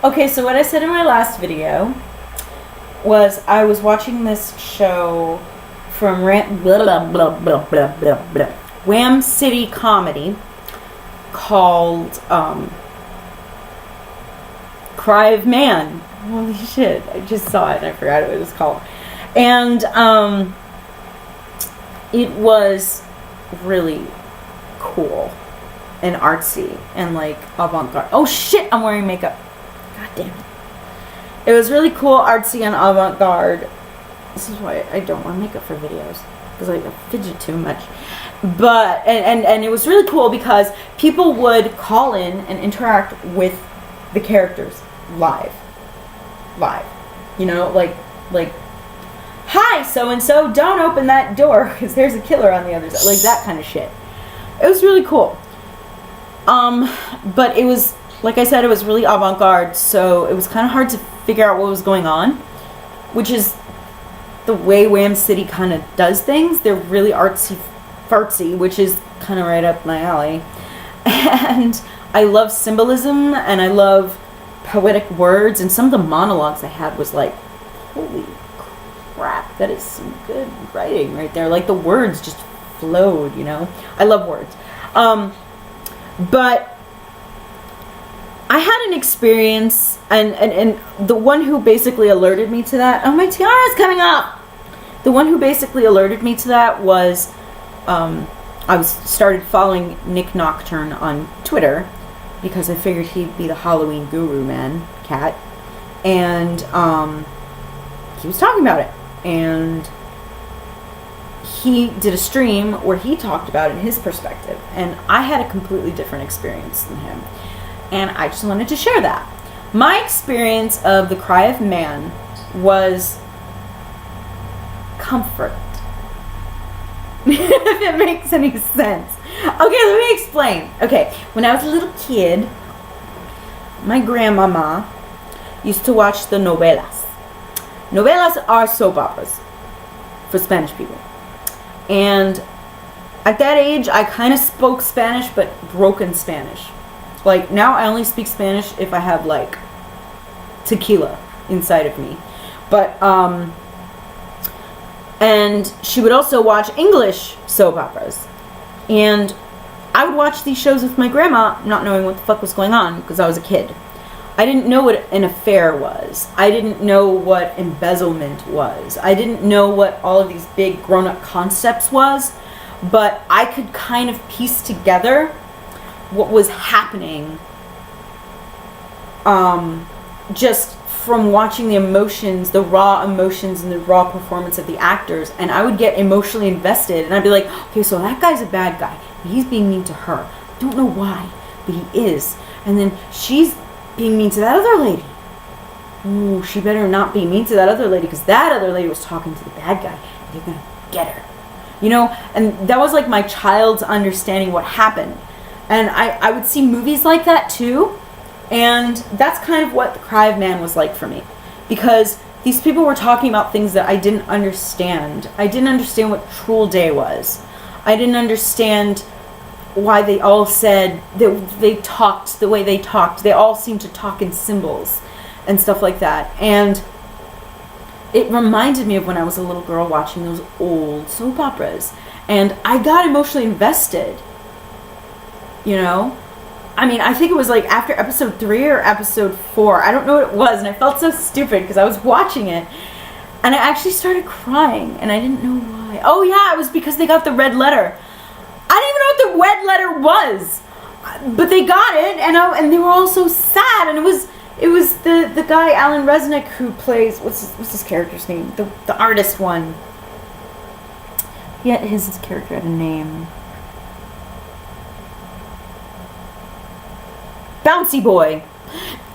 Okay, so what I said in my last video was I was watching this show from Wham City Comedy called Cry of Mann. Holy shit, I just saw it and I forgot what it was called. And it was really cool and artsy and like avant-garde. Oh shit, I'm wearing makeup. God damn it. It was really cool, artsy, and avant-garde. This is why I don't wear makeup for videos, because I fidget too much. But and it was really cool because people would call in and interact with the characters live. You know, like hi, so and so, don't open that door because there's a killer on the other side. Like that kind of shit. It was really cool. But it was, like I said, it was really avant-garde, so it was kind of hard to figure out what was going on, which is the way Wham City kind of does things. They're really artsy-fartsy, which is kind of right up my alley. And I love symbolism, and I love poetic words, and some of the monologues I had was like, holy crap, that is some good writing right there. Like, the words just flowed, you know? I love words. But I had an experience, and the one who basically alerted me to that, oh, my tiara's coming up! The one who basically alerted me to that was, I started following Nick Nocturne on Twitter, because I figured he'd be the Halloween guru, man, cat. And, he was talking about it. And he did a stream where he talked about it in his perspective. And I had a completely different experience than him. And I just wanted to share that. My experience of the Cry of Mann was comfort. If it makes any sense. Okay, let me explain. Okay, when I was a little kid, my grandmama used to watch the novelas. Novelas are soap operas for Spanish people. And at that age, I kind of spoke Spanish, but broken Spanish. Like, now I only speak Spanish if I have, like, tequila inside of me. But, and she would also watch English soap operas. And I would watch these shows with my grandma, not knowing what the fuck was going on, because I was a kid. I didn't know what an affair was. I didn't know what embezzlement was. I didn't know what all of these big grown-up concepts was. But I could kind of piece together what was happening just from watching the emotions, the raw emotions and the raw performance of the actors. And I would get emotionally invested, and I'd be like, okay, so that guy's a bad guy. He's being mean to her. I don't know why, but he is. And then she's being mean to that other lady. Ooh, she better not be mean to that other lady, because that other lady was talking to the bad guy. They're gonna get her. You know, and that was like my child's understanding what happened. And I would see movies like that too. And that's kind of what The Cry of Mann was like for me. Because these people were talking about things that I didn't understand. I didn't understand what Troll Day was. I didn't understand why they all said that they talked the way they talked. They all seemed to talk in symbols and stuff like that. And it reminded me of when I was a little girl watching those old soap operas. And I got emotionally invested. You know? I mean, I think it was like after episode 3 or episode 4. I don't know what it was. And I felt so stupid because I was watching it. And I actually started crying. And I didn't know why. Oh yeah, it was because they got the red letter. I didn't even know what the red letter was. But they got it. And they were all so sad. And it was the guy, Alan Resnick, who plays, what's his character's name? The artist one. Yeah, his character had a name. Bouncy Boy.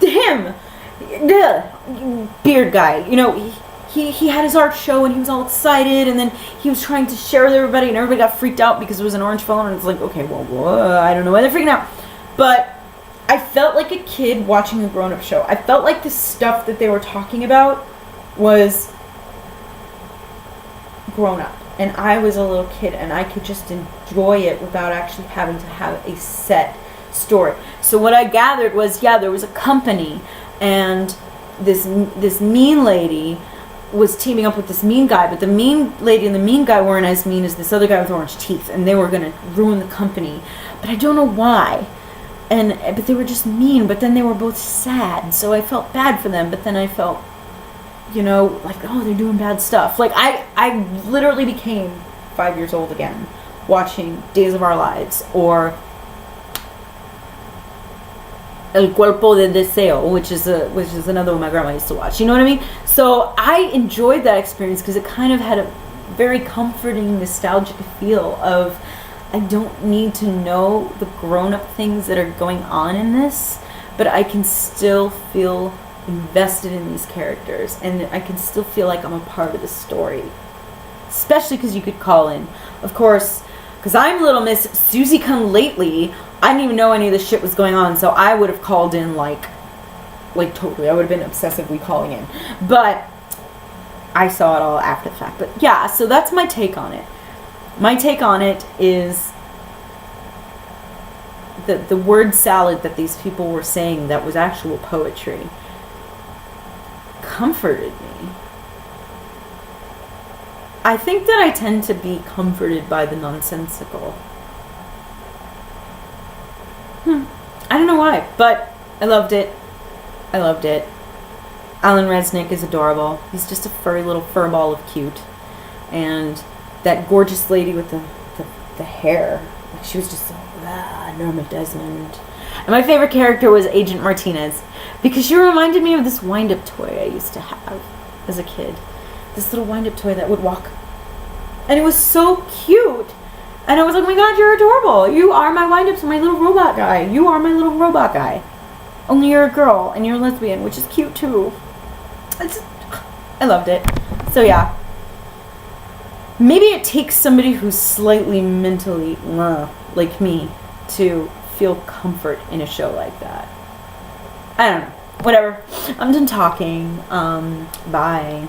Him. The beard guy. You know, he had his art show and he was all excited, and then he was trying to share with everybody, and everybody got freaked out because it was an orange phone, and it's like, okay, well, I don't know why they're freaking out. But I felt like a kid watching a grown-up show. I felt like the stuff that they were talking about was grown-up. And I was a little kid, and I could just enjoy it without actually having to have a set story. So what I gathered was, yeah, there was a company, and this mean lady was teaming up with this mean guy, but the mean lady and the mean guy weren't as mean as this other guy with orange teeth, and they were going to ruin the company. But I don't know why. But they were just mean, but then they were both sad, so I felt bad for them, but then I felt, like, oh, they're doing bad stuff. Like, I literally became 5 years old again, watching Days of Our Lives, or El Cuerpo de Deseo, which is another one my grandma used to watch. You know what I mean? So I enjoyed that experience because it kind of had a very comforting, nostalgic feel of, I don't need to know the grown-up things that are going on in this, but I can still feel invested in these characters, and I can still feel like I'm a part of the story. Especially because you could call in, of course, because I'm Little Miss Susie Come Lately. I didn't even know any of this shit was going on, so I would have called in like totally. I would have been obsessively calling in. But I saw it all after the fact. But yeah, so that's my take on it. My take on it is the word salad that these people were saying that was actual poetry comforted me. I think that I tend to be comforted by the nonsensical. I don't know why, but I loved it. Alan Resnick is adorable. He's just a furry little fur ball of cute. And that gorgeous lady with the hair, like, she was just Norma Desmond. And my favorite character was Agent Martinez, because she reminded me of this wind-up toy I used to have as a kid. This little wind-up toy that would walk. And it was so cute. And I was like, oh my god, you're adorable. You are my wind-ups, my little robot guy. You are my little robot guy. Only you're a girl, and you're a lesbian, which is cute too. I loved it. So yeah. Maybe it takes somebody who's slightly mentally like me to feel comfort in a show like that. I don't know. Whatever. I'm done talking. Bye.